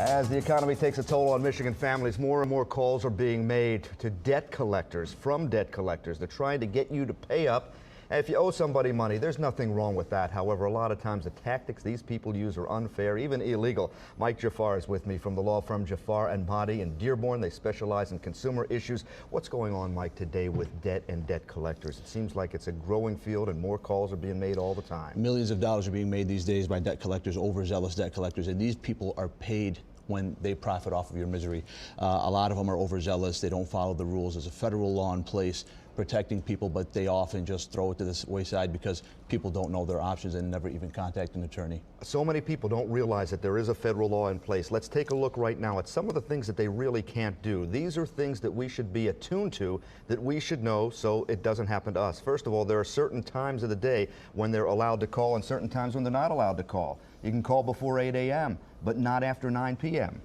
As the economy takes a toll on Michigan families, more and more calls are being made to debt collectors, from debt collectors. They're trying to get you to pay up. And if you owe somebody money, there's nothing wrong with that. However, a lot of times the tactics these people use are unfair, even illegal. Mike Jafar is with me from the law firm Jafar and Mahdi in Dearborn. They specialize in consumer issues. What's going on, Mike, today with debt and debt collectors? It seems like it's a growing field and more calls are being made all the time. Millions of dollars are being made these days by debt collectors, overzealous debt collectors, and these people are paid when they profit off of your misery. A lot of them are overzealous. They don't follow the rules. There's a federal law in place protecting people, but they often just throw it to the wayside because people don't know their options and never even contact an attorney. So many people don't realize that there is a federal law in place. Let's take a look right now at some of the things that they really can't do. These are things that we should be attuned to, that we should know so it doesn't happen to us. First of all, there are certain times of the day when they're allowed to call and certain times when they're not allowed to call. You can call before 8 a.m., but not after 9 p.m.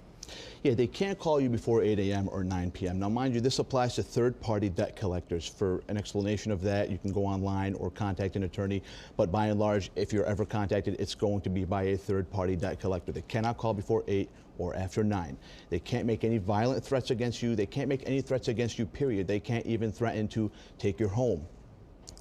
Yeah, they can't call you before 8 a.m. or 9 p.m. Now, mind you, this applies to third-party debt collectors. For an explanation of that, you can go online or contact an attorney. But by and large, if you're ever contacted, it's going to be by a third-party debt collector. They cannot call before 8 or after 9. They can't make any violent threats against you. They can't make any threats against you, period. They can't even threaten to take your home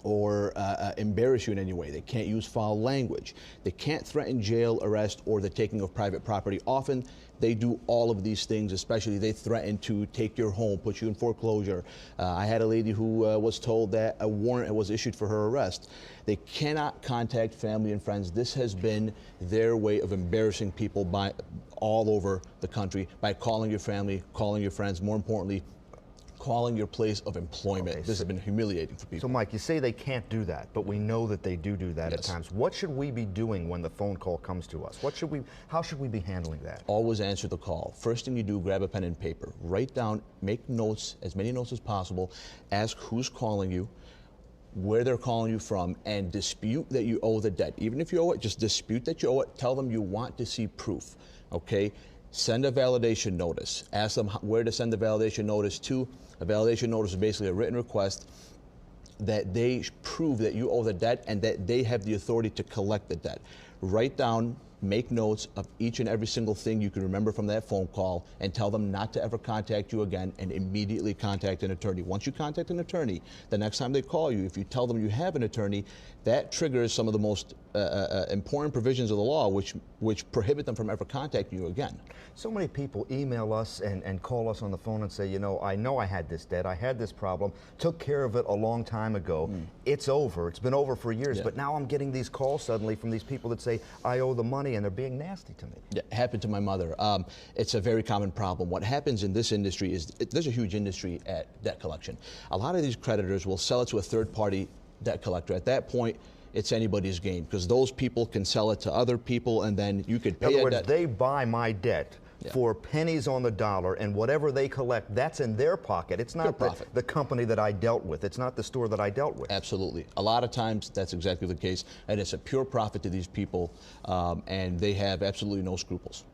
or embarrass you in any way. They can't use foul language. They can't threaten jail, arrest, or the taking of private property. Often, they do all of these things, especially they threaten to take your home, put you in foreclosure. I had a lady who was told that a warrant was issued for her arrest. They cannot contact family and friends. This has been their way of embarrassing people by all over the country by calling your family, calling your friends, more importantly, calling your place of employment. Okay, this has been humiliating for people. So, Mike, you say they can't do that, but we know that they do that Yes. at times. What should we be doing when the phone call comes to us? How should we be handling that? Always answer the call. First thing you do, grab a pen and paper. Write down, make notes, as many notes as possible. Ask who's calling you, where they're calling you from, and dispute that you owe the debt. Even if you owe it, just dispute that you owe it. Tell them you want to see proof, okay? Send a validation notice. Ask them where to send the validation notice to. A validation notice is basically a written request that they prove that you owe the debt and that they have the authority to collect the debt. Write down, make notes of each and every single thing you can remember from that phone call and tell them not to ever contact you again and immediately contact an attorney. Once you contact an attorney, the next time they call you, if you tell them you have an attorney, that triggers some of the most important provisions of the law which prohibit them from ever contacting you again. So many people email us and call us on the phone and say, you know I had this debt, I had this problem, took care of it a long time ago. It's over, it's been over for years, but now I'm getting these calls suddenly from these people that say, I owe the money, and they're being nasty to me. It happened to my mother. It's a very common problem. What happens in this industry is there's a huge industry at debt collection. A lot of these creditors will sell it to a third-party debt collector. At that point, it's anybody's game because those people can sell it to other people and then you could pay In other words, debt. they buy my debt for pennies on the dollar, and whatever they collect, that's in their pocket. It's not the company that I dealt with. It's not the store that I dealt with. Absolutely. A lot of times that's exactly the case, and it's a pure profit to these people, and they have absolutely no scruples.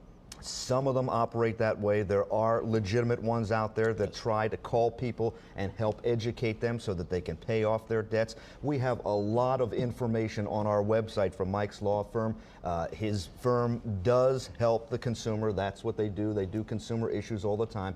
Some of them operate that way. There are legitimate ones out there that try to call people and help educate them so that they can pay off their debts. We have a lot of information on our website from Mike's law firm. His firm does help the consumer. That's what they do. They do consumer issues all the time.